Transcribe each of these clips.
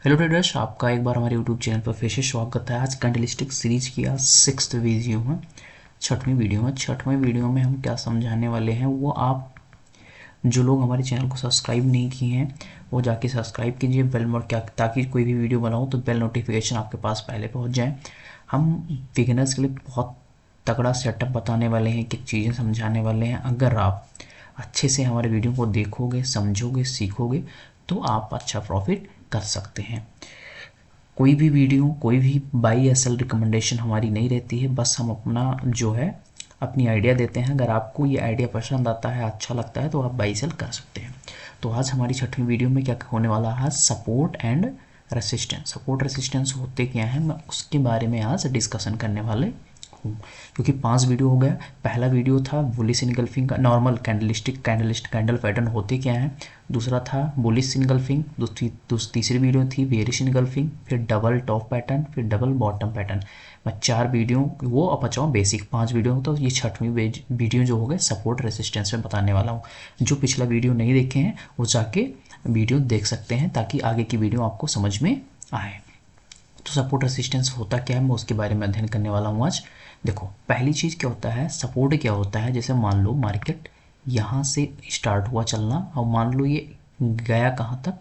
Hello traders, आपका एक बार हमारे यूट्यूब चैनल पर फिर से स्वागत है। आज कैंडलस्टिक सीरीज की आज 6th वीडियो में, छठवीं वीडियो में हम क्या समझाने वाले हैं वो आप जो लोग हमारे चैनल को सब्सक्राइब नहीं किए हैं वो जाके सब्सक्राइब कीजिए क्या, ताकि कोई भी वीडियो बनाऊँ तो बेल नोटिफिकेशन आपके पास पहले पहुँच जाए। हम बिगिनर्स के लिए बहुत तगड़ा सेटअप बताने वाले हैं, कि चीज़ें समझाने वाले हैं। अगर आप अच्छे से हमारे वीडियो को देखोगे, समझोगे, सीखोगे तो आप अच्छा प्रॉफिट कर सकते हैं। कोई भी वीडियो, कोई भी बाई एसएल रिकमेंडेशन हमारी नहीं रहती है, बस हम अपना जो है अपनी आइडिया देते हैं। अगर आपको ये आइडिया पसंद आता है, अच्छा लगता है तो आप बाई सेल कर सकते हैं। तो आज हमारी छठवीं वीडियो में क्या होने वाला है, support and resistance. Support resistance होते क्या हैं, मैं उसके बारे में आज डिस्कशन करने वाले हूँ। क्योंकि 5 वीडियो हो गया। पहला वीडियो था बुलिश इनगल्फिंग का, नॉर्मल कैंडल पैटर्न होते क्या हैं। दूसरा था बुलिश इनगल्फिंग। तीसरी वीडियो थी बेरिश इनगल्फिंग, फिर डबल टॉप पैटर्न, फिर डबल बॉटम पैटर्न। मैं 4 वीडियो वो अपचाऊँ बेसिक 5 वीडियो, तो ये छठवीं वीडियो जो हो गए सपोर्ट रेसिस्टेंस में बताने वाला हूँ। जो पिछला वीडियो नहीं देखे हैं वो जाके वीडियो देख सकते हैं, ताकि आगे की वीडियो आपको समझ में आए। तो सपोर्ट रेसिस्टेंस होता क्या है, मैं उसके बारे में अध्ययन करने वाला हूँ आज। देखो, पहली चीज़ क्या होता है, सपोर्ट क्या होता है। जैसे मान लो मार्केट यहाँ से स्टार्ट हुआ चलना, और मान लो ये गया कहाँ तक,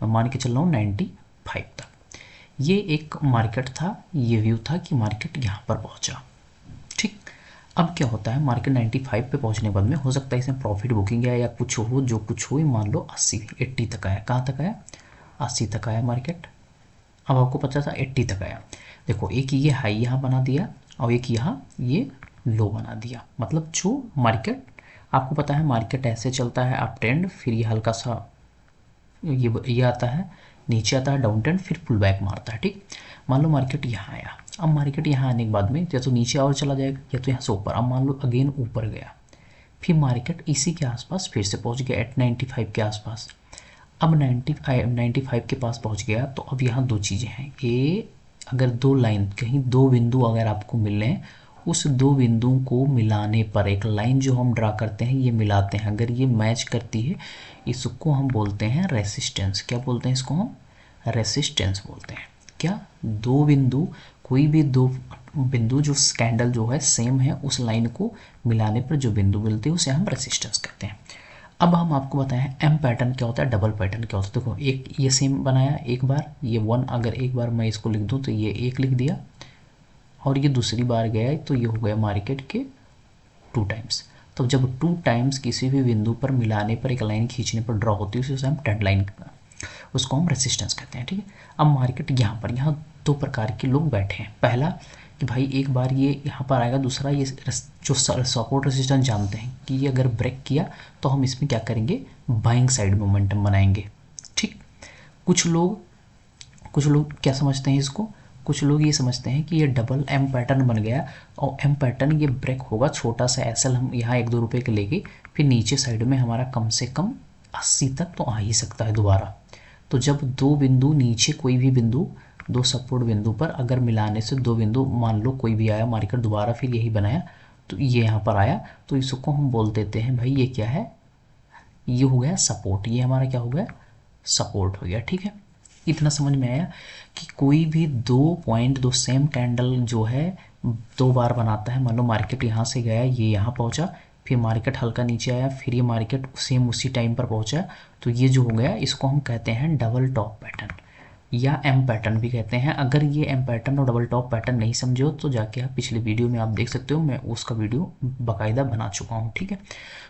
मैं मान के चल रहा हूँ 95 तक। ये एक मार्केट था, ये व्यू था कि मार्केट यहाँ पर पहुँचा। ठीक, अब क्या होता है, मार्केट 95 पे पहुँचने के बाद में हो सकता है इसमें प्रॉफिट बुकिंग है या कुछ हो, जो कुछ हो, मान लो 80 तक आया। कहाँ तक आया, 80 तक आया मार्केट। अब आपको पता था 80 तक आया। देखो, एक ये हाई यहाँ बना दिया और एक यहाँ ये लो बना दिया। मतलब जो मार्केट, आपको पता है मार्केट ऐसे चलता है अप ट्रेंड, फिर ये हल्का सा ये आता है, नीचे आता है डाउन ट्रेंड, फिर पुल बैक मारता है। ठीक, मान लो मार्केट यहाँ आया। अब मार्केट यहाँ आने के बाद में या तो नीचे और चला जाएगा या तो यहाँ से ऊपर। अब मान लो अगेन ऊपर गया, फिर मार्केट इसी के आसपास फिर से पहुँच गया, 95 के आसपास। अब 95 के पास पहुंच गया, तो अब यहाँ दो चीज़ें हैं। ये अगर दो लाइन, कहीं दो बिंदु अगर आपको मिल रहे हैं, उस दो बिंदु को मिलाने पर एक लाइन जो हम ड्रा करते हैं, ये मिलाते हैं, अगर ये मैच करती है, इसको हम बोलते हैं रेसिस्टेंस। क्या बोलते हैं इसको हम, रेसिस्टेंस बोलते हैं। क्या, दो बिंदु, कोई भी दो बिंदु जो कैंडल जो है सेम है, उस लाइन को मिलाने पर जो बिंदु मिलते हैं उसे हम रेसिस्टेंस कहते हैं। अब हम आपको बताएं एम पैटर्न क्या होता है, डबल पैटर्न क्या होता है। देखो, एक ये सेम बनाया एक बार, ये 1, अगर एक बार मैं इसको लिख दूं तो ये 1 लिख दिया, और ये दूसरी बार गया तो ये हो गया मार्केट के 2 टाइम्स। तो जब 2 टाइम्स किसी भी बिंदु पर मिलाने पर एक लाइन खींचने पर ड्रॉ होती है, उसे हम ट्रेंड लाइन, उसको हम रेसिस्टेंस कहते हैं। ठीक है, अब मार्केट यहाँ 2 प्रकार के लोग बैठे हैं। पहला कि भाई एक बार ये यहाँ पर आएगा, दूसरा ये जो सपोर्ट रेसिस्टेंस जानते हैं कि ये अगर ब्रेक किया तो हम इसमें क्या करेंगे, बाइंग साइड मोमेंटम बनाएंगे। ठीक, कुछ लोग क्या समझते हैं इसको, कुछ लोग ये समझते हैं कि ये डबल एम पैटर्न बन गया, और एम पैटर्न ये ब्रेक होगा, छोटा सा एसएल हम यहाँ 1-2 रुपये के लेके, फिर नीचे साइड में हमारा कम से कम 80 तक तो आ ही सकता है दोबारा। तो जब दो बिंदु नीचे, कोई भी बिंदु, दो सपोर्ट बिंदु पर अगर मिलाने से दो बिंदु, मान लो कोई भी आया मार्केट दोबारा फिर यही बनाया, तो ये यहाँ पर आया, तो इसको हम बोल देते हैं भाई ये क्या है, ये हो गया सपोर्ट। ये हमारा क्या हो गया, सपोर्ट हो गया। ठीक है, इतना समझ में आया कि कोई भी 2 पॉइंट, 2 सेम कैंडल जो है 2 बार बनाता है। मान लो मार्केट यहाँ से गया, ये यहाँ पहुँचा, फिर मार्केट हल्का नीचे आया, फिर ये मार्केट सेम उसी टाइम पर पहुँचा, तो ये जो हो गया इसको हम कहते हैं डबल टॉप पैटर्न या एम पैटर्न भी कहते हैं। अगर ये एम पैटर्न और डबल टॉप पैटर्न नहीं समझे हो तो जाके आप पिछले वीडियो में आप देख सकते हो, मैं उसका वीडियो बाकायदा बना चुका हूँ। ठीक है,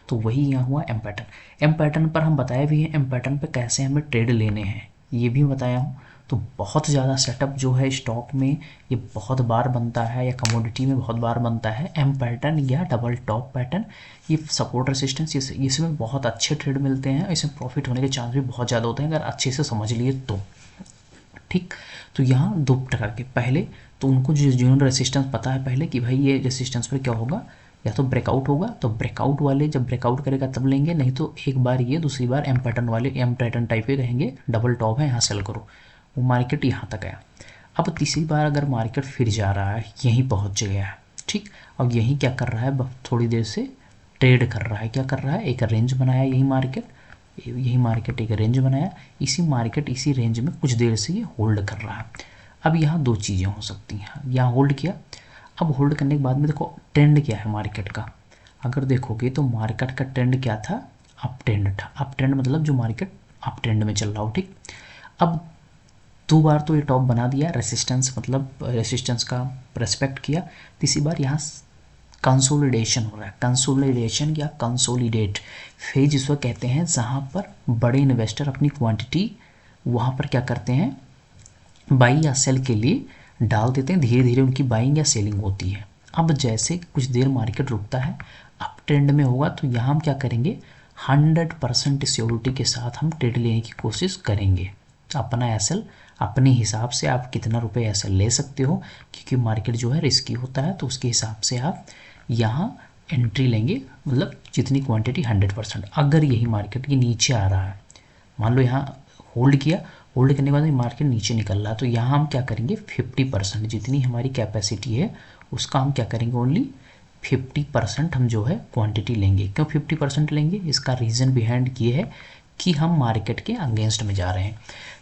तो वही यहाँ हुआ एम पैटर्न। एम पैटर्न पर हम बताए भी हैं, एम पैटर्न पर कैसे हमें ट्रेड लेने हैं ये भी बताया हूँ। तो बहुत ज़्यादा सेटअप जो है स्टॉक में, ये बहुत बार बनता है, या कमोडिटी में बहुत बार बनता है एम पैटर्न या डबल टॉप पैटर्न। ये सपोर्ट रेसिस्टेंस, इसमें बहुत अच्छे ट्रेड मिलते हैं, इसमें प्रॉफिट होने के चांस भी बहुत ज़्यादा होते हैं अगर अच्छे से समझ लिए तो। ठीक, तो यहाँ 2 प्रकार के, पहले तो उनको जिन्होंने रेसिस्टेंस पता है पहले कि भाई ये रेसिस्टेंस पर क्या होगा, या तो ब्रेकआउट होगा, तो ब्रेकआउट वाले जब ब्रेकआउट करेगा तब लेंगे, नहीं तो एक बार ये, दूसरी बार एम पैटर्न वाले, एम पैटर्न टाइप के रहेंगे, डबल टॉप है यहाँ सेल करो। वो मार्केट यहाँ तक आया। अब तीसरी बार अगर मार्केट फिर जा रहा है, यहीं पहुँच गया है, ठीक, अब यहीं क्या कर रहा है, थोड़ी देर से ट्रेड कर रहा है। क्या कर रहा है, एक रेंज बनाया यही मार्केट, यही मार्केट एक रेंज बनाया, इसी मार्केट इसी रेंज में कुछ देर से ये होल्ड कर रहा है। अब यहाँ दो चीज़ें हो सकती हैं, यहाँ होल्ड किया, अब होल्ड करने के बाद में देखो ट्रेंड क्या है मार्केट का, अगर देखोगे तो मार्केट का ट्रेंड क्या था, अप ट्रेंड था। अप ट्रेंड मतलब जो मार्केट अप ट्रेंड में चल रहा हो, ठीक। अब 2 बार तो ये टॉप बना दिया, रेसिस्टेंस मतलब रेसिस्टेंस का रेस्पेक्ट किया, तीसरी बार यहाँ कंसोलिडेशन हो रहा है। कंसोलिडेशन या कंसोलिडेट फेज इसको कहते हैं, जहाँ पर बड़े इन्वेस्टर अपनी क्वांटिटी वहाँ पर क्या करते हैं, बाई या सेल के लिए डाल देते हैं, धीरे धीरे उनकी बाइंग या सेलिंग होती है। अब जैसे कुछ देर मार्केट रुकता है, अप ट्रेंड में होगा, तो यहाँ हम क्या करेंगे, 100% सिक्योरिटी के साथ हम ट्रेड लेने की कोशिश करेंगे। अपना एसएल अपने हिसाब से आप कितना रुपए एसएल ले सकते हो, क्योंकि मार्केट जो है रिस्की होता है, तो उसके हिसाब से आप यहाँ एंट्री लेंगे, मतलब जितनी क्वांटिटी 100%। अगर यही मार्केट के नीचे आ रहा है, मान लो यहाँ होल्ड किया, होल्ड करने के बाद मार्केट नीचे निकल रहा है, तो यहाँ हम क्या करेंगे, 50% जितनी हमारी कैपेसिटी है उसका हम क्या करेंगे, ओनली 50% हम जो है क्वांटिटी लेंगे। क्यों 50% लेंगे, इसका रीज़न बिहाइंड ये है कि हम मार्केट के अगेंस्ट में जा रहे हैं।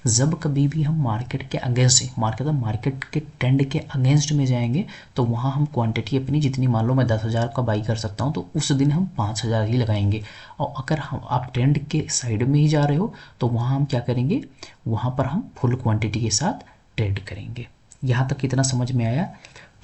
जब कभी भी हम मार्केट के अगेंस्ट, मार्केट के ट्रेंड के अगेंस्ट में जाएंगे, तो वहाँ हम क्वांटिटी अपनी जितनी, मान लो मैं 10,000 का बाई कर सकता हूँ, तो उस दिन हम 5,000 ही लगाएंगे। और अगर हम आप ट्रेंड के साइड में ही जा रहे हो, तो वहाँ हम क्या करेंगे, वहाँ पर हम फुल क्वांटिटी के साथ ट्रेड करेंगे। यहाँ तक कितना समझ में आया।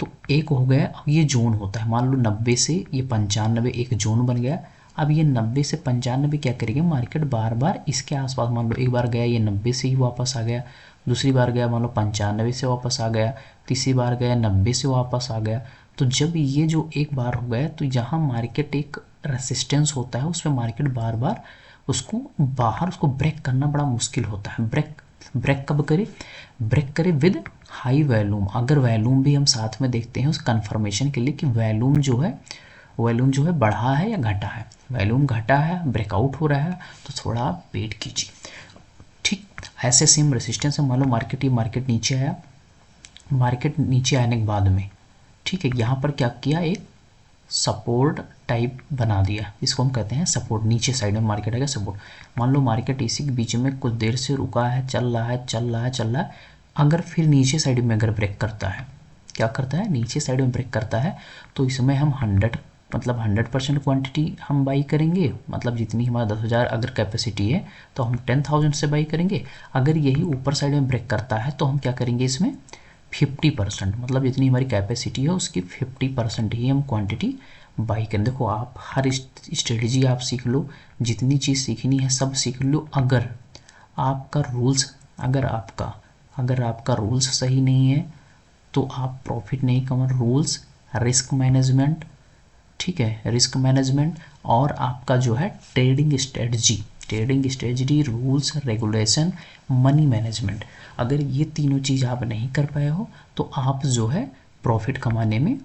तो एक हो गया। अब ये जोन होता है, मान लो 90 से ये 95 एक जोन बन गया। अब ये 90 से 95 क्या करेंगे, मार्केट बार बार इसके आसपास, मान लो एक बार गया ये 90 से ही वापस आ गया, दूसरी बार गया मान लो 95 से वापस आ गया, तीसरी बार गया 90 से वापस आ गया। तो जब ये जो एक बार हो गया, तो यहाँ मार्केट एक रेसिस्टेंस होता है, उसमें मार्केट बार बार उसको बाहर उसको ब्रेक करना बड़ा मुश्किल होता है। ब्रेक कब करे, ब्रेक करे विद हाई वॉल्यूम। अगर वॉल्यूम भी हम साथ में देखते हैं उस कंफर्मेशन के लिए कि वॉल्यूम जो है बढ़ा है या घटा है। वॉल्यूम घटा है, ब्रेकआउट हो रहा है, तो थोड़ा आप वेट कीजिए, ठीक। ऐसे सेम रेसिस्टेंस है, मान लो मार्केट नीचे आया, मार्केट नीचे आने के बाद में, ठीक है, यहाँ पर क्या किया, एक सपोर्ट टाइप बना दिया, इसको हम कहते हैं सपोर्ट। नीचे साइड में मार्केट आएगा सपोर्ट। मान लो मार्केट इसी के बीच में कुछ देर से रुका है, चल रहा है, अगर फिर नीचे साइड में अगर ब्रेक करता है, क्या करता है, नीचे साइड में ब्रेक करता है, तो इसमें हम 100% क्वांटिटी हम बाई करेंगे। मतलब जितनी हमारा 10,000 अगर कैपेसिटी है, तो हम 10,000 से बाई करेंगे। अगर यही ऊपर साइड में ब्रेक करता है, तो हम क्या करेंगे, इसमें 50%, मतलब जितनी हमारी कैपेसिटी है उसकी 50% ही हम क्वांटिटी बाई करें। देखो आप हर स्ट्रेटजी आप सीख लो, जितनी चीज़ सीखनी है सब सीख लो। अगर आपका रूल्स सही नहीं है, तो आप प्रॉफिट नहीं कमा। रूल्स, रिस्क मैनेजमेंट, ठीक है, रिस्क मैनेजमेंट और आपका जो है trading strategy, rules, regulation, money management, अगर ये तीनों चीज़ आप नहीं कर पाए हो, तो आप जो है प्रॉफिट कमाने में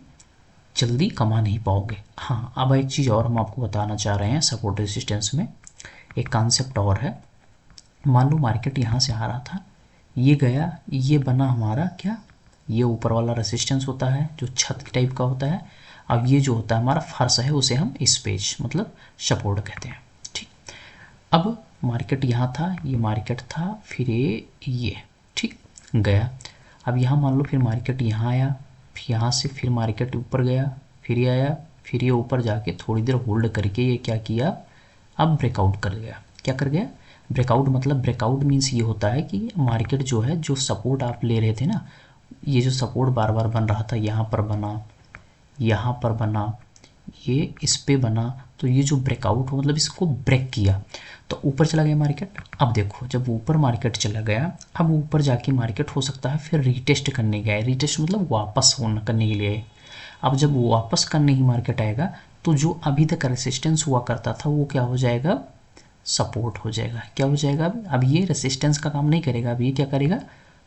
जल्दी कमा नहीं पाओगे। हाँ, अब एक चीज़ और हम आपको बताना चाह रहे हैं, सपोर्ट रेजिस्टेंस में एक कॉन्सेप्ट और है। मान लो मार्केट यहाँ से आ रहा था, ये गया, ये बना हमारा क्या, ये ऊपर वाला रेजिस्टेंस होता है जो छत टाइप का होता है। अब ये जो होता है हमारा फर्श है, उसे हम स्पेस मतलब सपोर्ट कहते हैं, ठीक। अब मार्केट यहाँ था, ये मार्केट था, फिर ये ठीक गया। अब यहाँ मान लो फिर मार्केट यहाँ आया, फिर यहाँ से फिर मार्केट ऊपर गया, फिर ये आया, फिर ये ऊपर जाके थोड़ी देर होल्ड करके ये क्या किया, अब ब्रेकआउट कर गया। क्या कर गया, ब्रेकआउट। मतलब ब्रेकआउट मीन्स ये होता है कि मार्केट जो है, जो सपोर्ट आप ले रहे थे ना, ये जो सपोर्ट बार बार बन रहा था, यहाँ पर बना, यहाँ पर बना, ये इस पे बना, तो ये जो ब्रेकआउट हो मतलब इसको ब्रेक किया, तो ऊपर चला गया मार्केट। अब देखो जब ऊपर मार्केट चला गया, अब ऊपर जाके मार्केट हो सकता है फिर रीटेस्ट करने गया। रीटेस्ट मतलब वापस होना करने के लिए। अब जब वापस करने ही मार्केट आएगा, तो जो अभी तक रेसिस्टेंस हुआ करता था वो क्या हो जाएगा, सपोर्ट हो जाएगा। क्या हो जाएगा, अब ये रेसिस्टेंस का काम नहीं करेगा, अब ये क्या करेगा,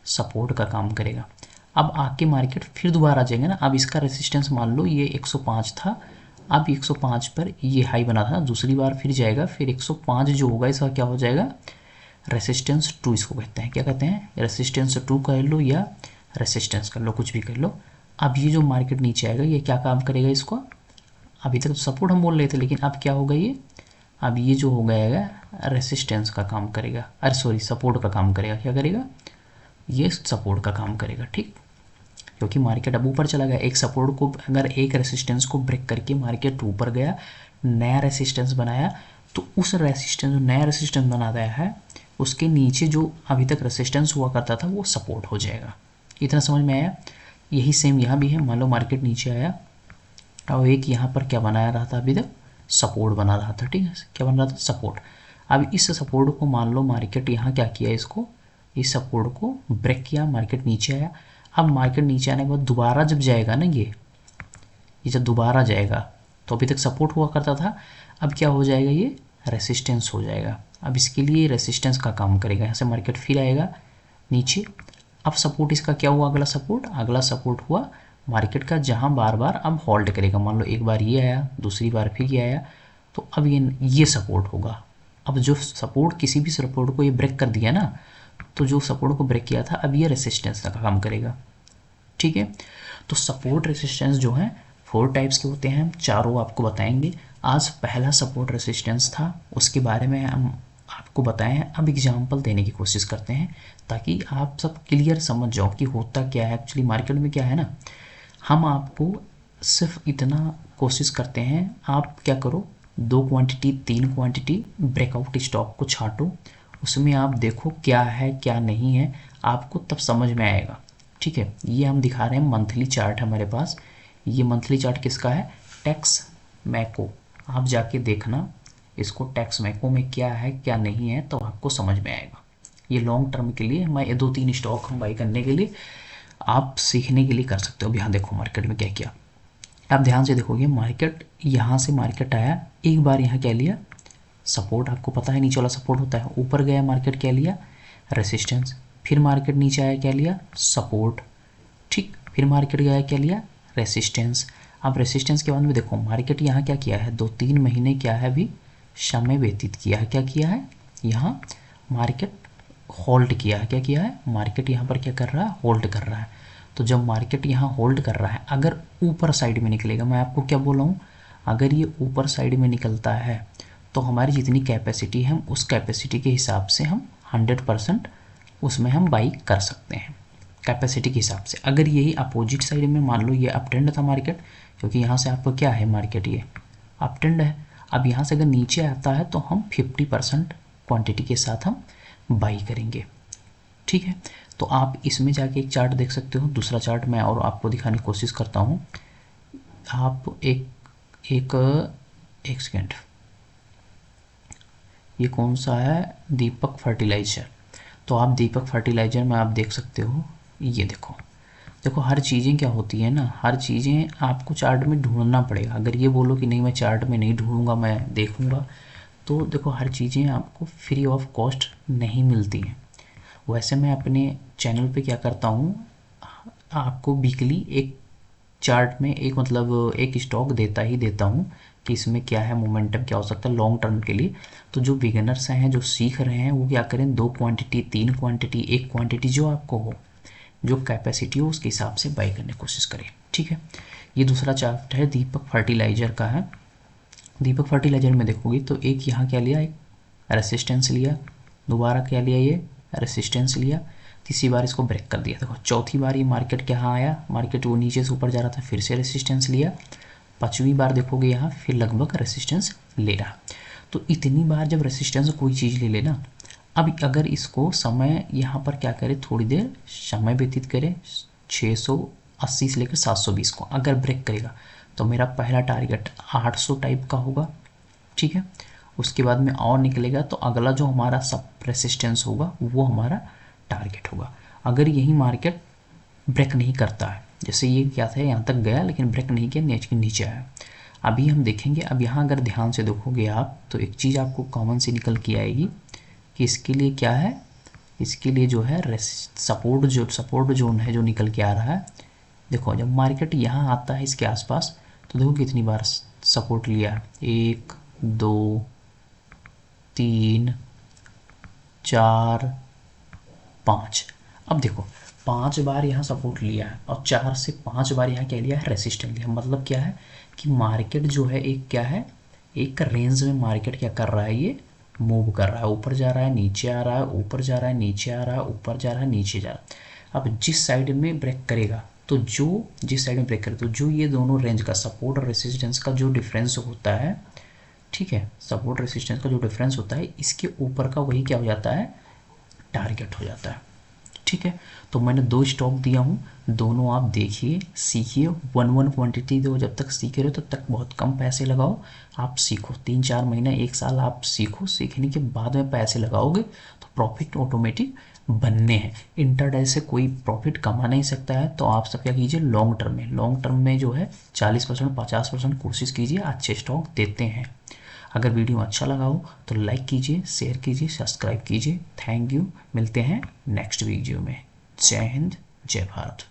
सपोर्ट का काम करेगा। अब आके मार्केट फिर दोबारा आ जाएगा ना। अब इसका रेसिस्टेंस मान लो ये 105 था, अब 105 पर ये हाई बना था, दूसरी बार फिर जाएगा, फिर 105 जो होगा इसका क्या हो जाएगा, रेसिस्टेंस 2 इसको कहते हैं। क्या कहते हैं, रेसिस्टेंस 2 कर लो या रेसिस्टेंस कर लो, कुछ भी कर लो। अब ये जो मार्केट नीचे आएगा, ये क्या काम करेगा, इसको अभी तक तो सपोर्ट हम बोल रहे थे, लेकिन अब क्या होगा, ये अब ये जो हो गया रेसिस्टेंस का काम करेगा, अरे सॉरी सपोर्ट का काम करेगा। क्या करेगा? ये सपोर्ट का काम करेगा, ठीक। क्योंकि मार्केट अब ऊपर चला गया, एक सपोर्ट को अगर एक रेसिस्टेंस को ब्रेक करके मार्केट ऊपर गया, नया रेसिस्टेंस बनाया, तो उस रेसिस्टेंस जो नया रेसिस्टेंस बनाया है उसके नीचे जो अभी तक रेसिस्टेंस हुआ करता था वो सपोर्ट हो जाएगा। इतना समझ में आया? यही सेम यहाँ भी है। मान लो मार्केट नीचे आया और एक यहाँ पर क्या बनाया रहा था, अभी तक सपोर्ट बना रहा था, ठीक है। क्या बन रहा था? सपोर्ट। अब इस सपोर्ट को मान लो मार्केट यहाँ क्या किया, इसको इस सपोर्ट को ब्रेक किया, मार्केट नीचे आया। अब मार्केट नीचे आने के बाद दोबारा जब जाएगा ना, ये जब दोबारा जाएगा, तो अभी तक सपोर्ट हुआ करता था, अब क्या हो जाएगा, ये रेसिस्टेंस हो जाएगा। अब इसके लिए रेसिस्टेंस का काम करेगा। यहाँ से मार्केट फिर आएगा नीचे। अब सपोर्ट इसका क्या हुआ, अगला सपोर्ट हुआ मार्केट का, जहाँ बार बार अब होल्ड करेगा। मान लो एक बार ये आया, दूसरी बार फिर ये आया, तो अब ये सपोर्ट होगा। अब जो सपोर्ट, किसी भी सपोर्ट को ये ब्रेक कर दिया ना, तो जो सपोर्ट को ब्रेक किया था अब ये रेसिस्टेंस का काम करेगा, ठीक है। तो सपोर्ट रेसिस्टेंस जो है 4 टाइप्स के होते हैं, चारों आपको बताएंगे। आज पहला सपोर्ट रेसिस्टेंस था, उसके बारे में हम आपको बताएं। अब एग्जांपल देने की कोशिश करते हैं ताकि आप सब क्लियर समझ जाओ कि होता क्या है एक्चुअली मार्केट में। क्या है ना, हम आपको सिर्फ इतना कोशिश करते हैं, आप क्या करो, 2 क्वांटिटी 3 क्वांटिटी ब्रेकआउट स्टॉक को छाटो, उसमें आप देखो क्या है क्या नहीं है, आपको तब समझ में आएगा, ठीक है। ये हम दिखा रहे हैं मंथली चार्ट हमारे पास। ये मंथली चार्ट किसका है? टैक्स मैको। आप जाके देखना इसको, टैक्स मैको में क्या है क्या नहीं है, तो आपको समझ में आएगा। ये लॉन्ग टर्म के लिए मैं 2-3 स्टॉक हम बाई करने के लिए, आप सीखने के लिए कर सकते हो। अब यहाँ देखो मार्केट में क्या किया, आप ध्यान से देखोगे, मार्केट यहाँ से मार्केट आया, एक बार यहाँ क्या लिया, सपोर्ट। आपको पता है नीचे वाला सपोर्ट होता है। ऊपर गया मार्केट, क्या लिया, रेसिस्टेंस। फिर मार्केट नीचे आया, क्या लिया, सपोर्ट, ठीक। फिर मार्केट गया, क्या लिया, रेसिस्टेंस। अब रेसिस्टेंस के बाद में देखो मार्केट यहाँ क्या किया है, 2-3 महीने क्या है अभी समय व्यतीत किया है। क्या किया है, यहाँ मार्केट होल्ड किया है। क्या किया है, मार्केट यहाँ पर क्या कर रहा है, होल्ड कर रहा है। तो जब मार्केट यहाँ होल्ड कर रहा है, अगर ऊपर साइड में निकलेगा, मैं आपको क्या बोल रहा हूँ, अगर ये ऊपर साइड में निकलता है तो हमारी जितनी कैपेसिटी है उस कैपेसिटी के हिसाब से हम 100% उसमें हम बाई कर सकते हैं कैपेसिटी के हिसाब से। अगर यही अपोजिट साइड में, मान लो ये अप ट्रेंड था मार्केट, क्योंकि यहाँ से आपको क्या है, मार्केट ये अप ट्रेंड है। अब यहाँ से अगर नीचे आता है तो हम 50% क्वांटिटी के साथ हम बाई करेंगे, ठीक है। तो आप इसमें जाके एक चार्ट देख सकते हो। दूसरा चार्ट मैं और आपको दिखाने की कोशिश करता हूँ। आप एक सेकेंड, ये कौन सा है, दीपक फर्टिलाइजर। तो आप दीपक फर्टिलाइजर में आप देख सकते हो, ये देखो हर चीज़ें क्या होती है ना, हर चीज़ें आपको चार्ट में ढूंढना पड़ेगा। अगर ये बोलो कि नहीं मैं चार्ट में नहीं ढूंढूंगा, मैं देखूंगा, तो देखो हर चीज़ें आपको फ्री ऑफ कॉस्ट नहीं मिलती हैं। वैसे मैं अपने चैनल पे क्या करता हूँ, आपको वीकली एक चार्ट में एक मतलब एक स्टॉक देता हूँ कि इसमें क्या है, मोमेंटम क्या हो सकता है लॉन्ग टर्म के लिए। तो जो बिगिनर्स हैं, जो सीख रहे हैं, वो क्या करें, 2 क्वांटिटी 3 क्वांटिटी 1 क्वांटिटी जो आपको हो, जो कैपेसिटी हो उसके हिसाब से बाई करने की कोशिश करें, ठीक है। ये दूसरा चार्ट है, दीपक फर्टिलाइजर का है। दीपक फर्टिलाइजर में देखोगे तो एक यहाँ क्या लिया, एक रेसिस्टेंस लिया, दोबारा क्या लिया, ये रेसिस्टेंस लिया, तीसरी बार इसको ब्रेक कर दिया। देखो चौथी बार ये मार्केट क्या आया, मार्केट वो नीचे से ऊपर जा रहा था, फिर से रेसिस्टेंस लिया। 5वीं बार देखोगे यहाँ फिर लगभग रेसिस्टेंस ले रहा। तो इतनी बार जब रेसिस्टेंस कोई चीज़ ले लेना, अब अगर इसको समय यहाँ पर क्या करे, थोड़ी देर समय व्यतीत करे, 680 से लेकर 720 को अगर ब्रेक करेगा तो मेरा पहला टारगेट 800 टाइप का होगा, ठीक है। उसके बाद में और निकलेगा तो अगला जो हमारा सब रेसिस्टेंस होगा वो हमारा टारगेट होगा। अगर यही मार्केट ब्रेक नहीं करता है, जैसे ये क्या था, यहाँ तक गया लेकिन ब्रेक नहीं किया, नीचे आया, अभी हम देखेंगे। अब यहाँ अगर ध्यान से देखोगे आप तो एक चीज़ आपको कॉमन से निकल के आएगी कि इसके लिए क्या है, इसके लिए जो है सपोर्ट जोन है जो निकल के आ रहा है। देखो जब मार्केट यहाँ आता है इसके आसपास, तो देखो कितनी बार सपोर्ट लिया, 1 2 3 4 5। अब देखो 5 बार यहाँ सपोर्ट लिया है और 4 से 5 बार यहाँ क्या लिया है, रेसिस्टेंस लिया। मतलब क्या है कि मार्केट जो है एक क्या है, एक रेंज में मार्केट क्या कर रहा है, ये मूव कर रहा है, ऊपर जा रहा है, नीचे आ रहा है, ऊपर जा रहा है, नीचे आ रहा है, ऊपर जा रहा है, नीचे जा रहा है। अब जिस साइड में ब्रेक करेगा तो जिस साइड में ब्रेक करे तो जो ये दोनों रेंज का सपोर्ट और रेसिस्टेंस का जो डिफरेंस होता है, ठीक है, सपोर्ट रेसिस्टेंस का जो डिफरेंस होता है, इसके ऊपर का वही क्या हो जाता है, टारगेट हो जाता है। ठीक है, तो मैंने 2 स्टॉक दिया हूँ, दोनों आप देखिए, सीखिए। 1 क्वांटिटी दो, जब तक सीख रहे हो तब तक बहुत कम पैसे लगाओ, आप सीखो 3-4 महीना 1 साल आप सीखो, सीखने के बाद में पैसे लगाओगे तो प्रॉफिट ऑटोमेटिक बनने हैं। इंटरडे से कोई प्रॉफिट कमा नहीं सकता है, तो आप सब क्या कीजिए, लॉन्ग टर्म में जो है 40% 50% कोशिश कीजिए, अच्छे स्टॉक देते हैं। अगर वीडियो अच्छा लगा हो तो लाइक कीजिए, शेयर कीजिए, सब्सक्राइब कीजिए। थैंक यू, मिलते हैं नेक्स्ट वीडियो में। जय हिंद, जय भारत।